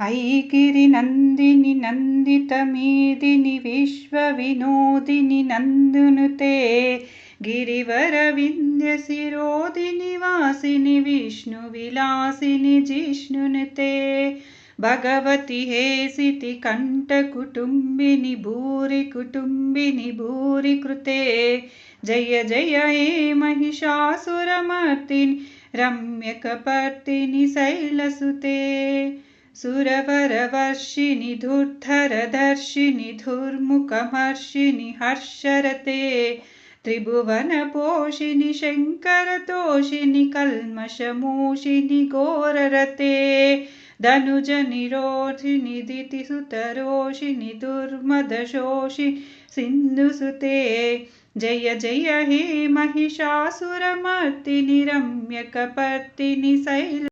ऐगिरिनन्दिनि नन्दितमेदिनि विश्वविनोदिनि नन्दुनुते गिरिवरविन्द्यशिरोदिनि वासिनि विष्णुविलासिनि जिष्णुनुते भगवति हेसिति कण्ठकुटुम्बिनि भूरि कुटुम्बिनि भूरि कृते जय जय हे महिषासुरमर्दिनि रम्यकपर्दिनि शैलसुते सुरवरवर्षिणि धुर्धरदर्शिनि धुर्मुखमर्षिणि हर्षरते त्रिभुवनपोषिणि शङ्करतोषिणि कल्मषमोषिणि घोररते धनुजनिरोधिनि दितिसुतरोषिणि दुर्मदशोषिणि सिन्धुसुते जय जय हे महिषासुरमर्दिनि रम्यकपर्दिनि शैल